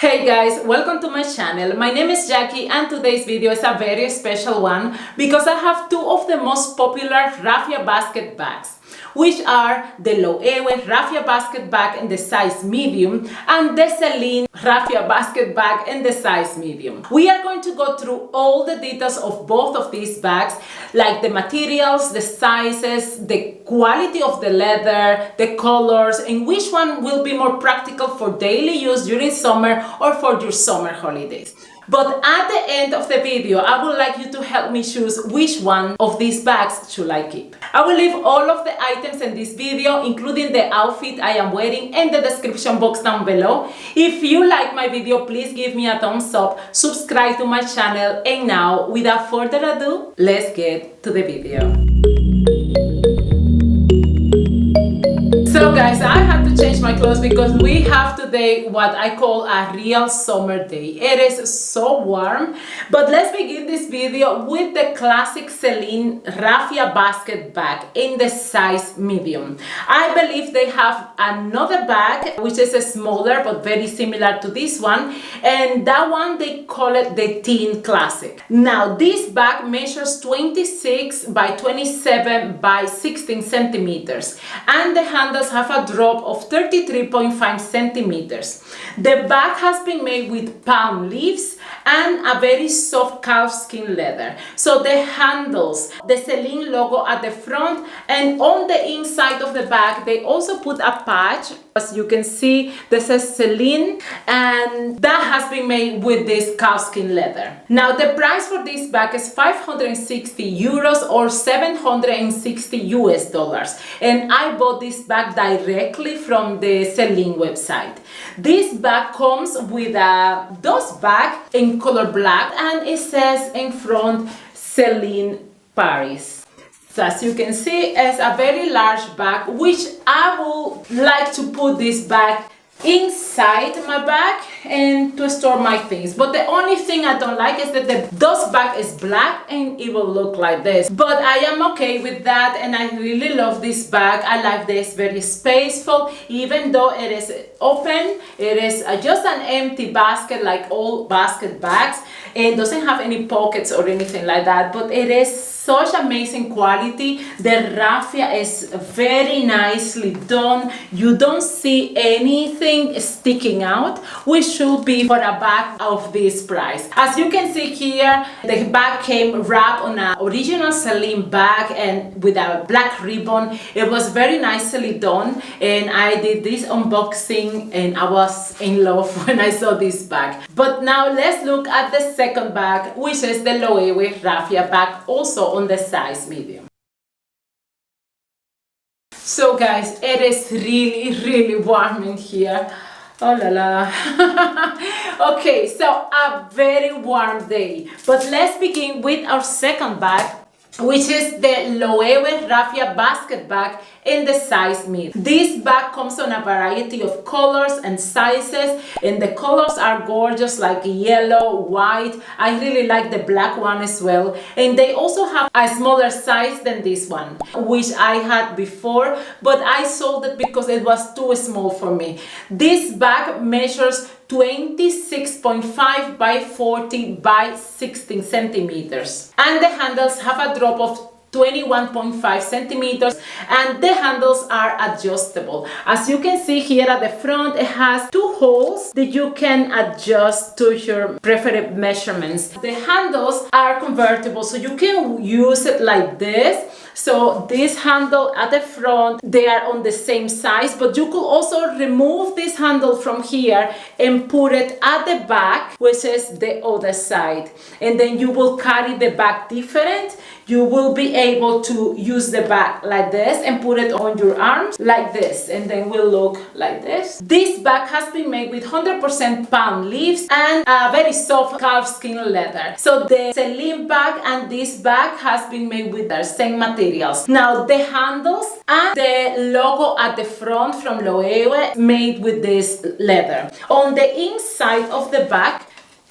Hey guys, welcome to my channel. My name is Jackie and today's video is a very special one because I have two of the most popular raffia basket bags, which are the Loewe raffia basket bag in the size medium and the Celine raffia basket bag in the size medium. We are going to go through all the details of both of these bags, like the materials, the sizes, the quality of the leather, the colors, and which one will be more practical for daily use during summer or for your summer holidays. But at the end of the video, I would like you to help me choose which one of these bags should I keep. I will leave all of the items in this video, including the outfit I am wearing, in the description box down below. If you like my video, please give me a thumbs up, subscribe to my channel, and now, without further ado, let's get to the video. So guys, I had to change my clothes because we have today what I call a real summer day. It is so warm, but let's begin this video with the classic Celine raffia basket bag in the size medium. I believe they have another bag which is smaller but very similar to this one, and that one they call it the Teen Classic. Now this bag measures 26 by 27 by 16 centimeters and the handles have a drop of 33.5 centimeters. The bag has been made with palm leaves and a very soft calfskin leather. So the handles, the Celine logo at the front, and on the inside of the bag they also put a patch. As you can see, this says Celine, and that has been made with this calfskin leather. Now the price for this bag is 560 euros or 760 US dollars, and I bought this bag directly from the Celine website. This bag comes with a dust bag in color black and it says in front Celine Paris. So as you can see, it's a very large bag, which I would like to put this bag inside my bag and to store my things. But the only thing I don't like is that the dust bag is black and it will look like this. But I am okay with that, and I really love this bag. I like this, very spaceful, even though it is open. It is just an empty basket like all basket bags. It doesn't have any pockets or anything like that, but it is such amazing quality. The raffia is very nicely done. You don't see anything sticking out, which should be for a bag of this price. As you can see here, the bag came wrapped on an original Celine bag and with a black ribbon. It was very nicely done, and I did this unboxing and I was in love when I saw this bag. But now let's look at the second bag, which is the Loewe raffia bag, also on the size medium. So guys, it is really warm in here. Oh la la. Okay, so a very warm day. But let's begin with our second bag, which is the Loewe raffia basket bag in the size medium. This bag comes on a variety of colors and sizes, and the colors are gorgeous, like yellow, white. I really like the black one as well, and they also have a smaller size than this one, which I had before, but I sold it because it was too small for me. This bag measures 26.5 by 40 by 16 centimeters, and the handles have a drop of 21.5 centimeters, and the handles are adjustable. As you can see here at the front, it has two holes that you can adjust to your preferred measurements. The handles are convertible, so you can use it like this. So this handle at the front, they are on the same size, but you could also remove this handle from here and put it at the back, which is the other side, and then you will carry the bag different. You will be able to use the bag like this and put it on your arms like this, and then will look like this. This bag has been made with 100% palm leaves and a very soft calfskin leather. So the Celine bag and this bag has been made with the same materials. Now the handles and the logo at the front from Loewe made with this leather. On the inside of the bag,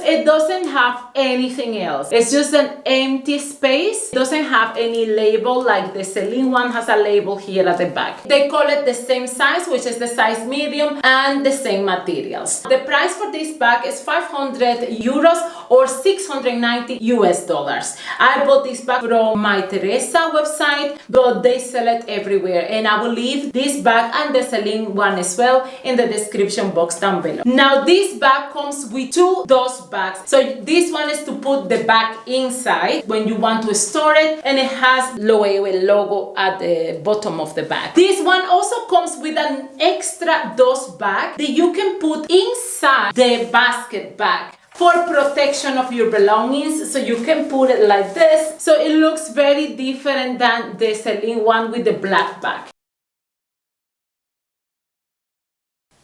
It doesn't have anything else. It's just an empty space. It doesn't have any label like the Celine one has a label here at the back. They call it the same size, which is the size medium, and the same materials. The price for this bag is 500 euros or 690 US dollars. I bought this bag from my Teresa website, but they sell it everywhere, and I will leave this bag and the Celine one as well in the description box down below. Now this bag comes with two dust bags. So this one is to put the bag inside when you want to store it, and it has Loewe logo at the bottom of the bag. This one also comes with an extra dust bag that you can put inside the basket bag for protection of your belongings. So you can put it like this, so it looks very different than the Celine one with the black bag.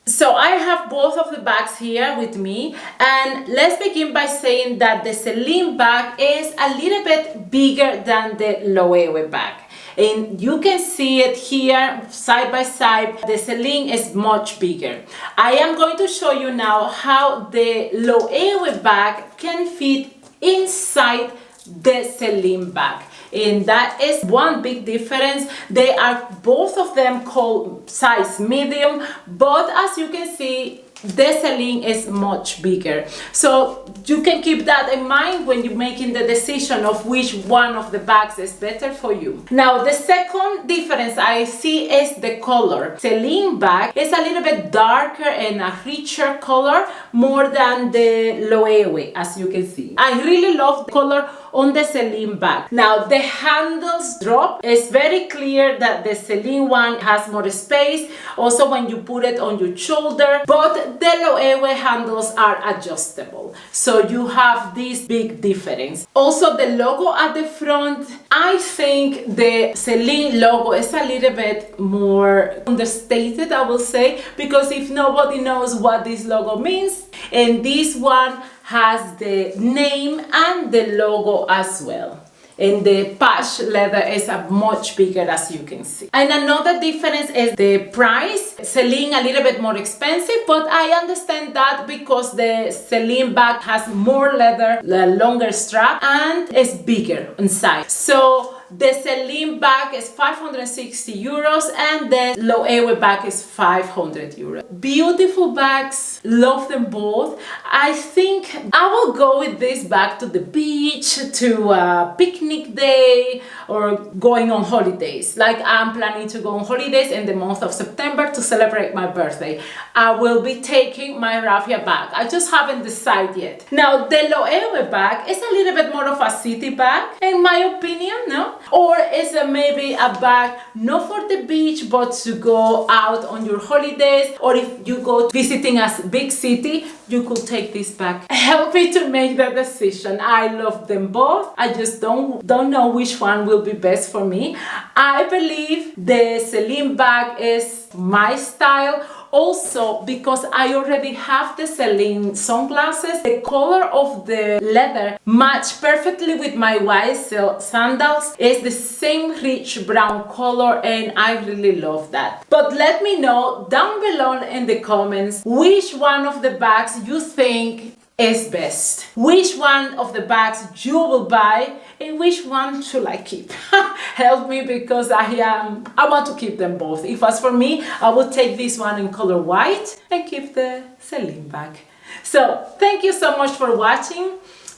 So I have both of the bags here with me, and let's begin by saying that the Celine bag is a little bit bigger than the Loewe bag. And you can see it here side by side. The Celine is much bigger. I am going to show you now how the Loewe bag can fit inside the Celine bag. And that is one big difference. They are both of them called size medium, but as you can see, the Celine is much bigger. So you can keep that in mind when you're making the decision of which one of the bags is better for you. Now the second difference I see is the color. Celine bag is a little bit darker and a richer color more than the Loewe, as you can see. I really love the color on the Celine bag. Now the handles drop. It's very clear that the Celine one has more space also when you put it on your shoulder, but the Loewe handles are adjustable, so you have this big difference. Also the logo at the front, I think the Celine logo is a little bit more understated, I will say, because if nobody knows what this logo means, and this one has the name and the logo as well. And the patch leather is much bigger, as you can see. And another difference is the price. Celine a little bit more expensive, but I understand that because the Celine bag has more leather, a longer strap, and is bigger inside. So the Celine bag is 560 euros and the Loewe bag is 500 euros. Beautiful bags, love them both. I think I will go with this bag to the beach, to a picnic day, or going on holidays. Like I'm planning to go on holidays in the month of September to celebrate my birthday. I will be taking my raffia bag. I just haven't decided yet. Now the Loewe bag is a little bit more of a city bag, in my opinion, no? Or is it maybe a bag not for the beach but to go out on your holidays, or if you go visiting a big city, you could take this bag. Help me to make the decision. I love them both. I just don't know which one will be best for me. I believe the Celine bag is my style. Also, because I already have the Celine sunglasses, the color of the leather match perfectly with my white sandals. It's the same rich brown color, and I really love that. But let me know down below in the comments which one of the bags you think is best. Which one of the bags you will buy, and which one should I keep? Help me, because I want to keep them both. If as for me, I would take this one in color white and keep the Celine bag. So thank you so much for watching.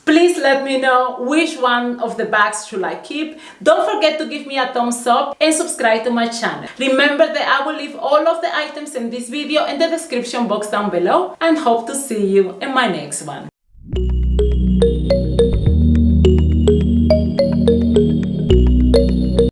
Please let me know which one of the bags should I keep. Don't forget to give me a thumbs up and subscribe to my channel. Remember that I will leave all of the items in this video in the description box down below, and hope to see you in my next one.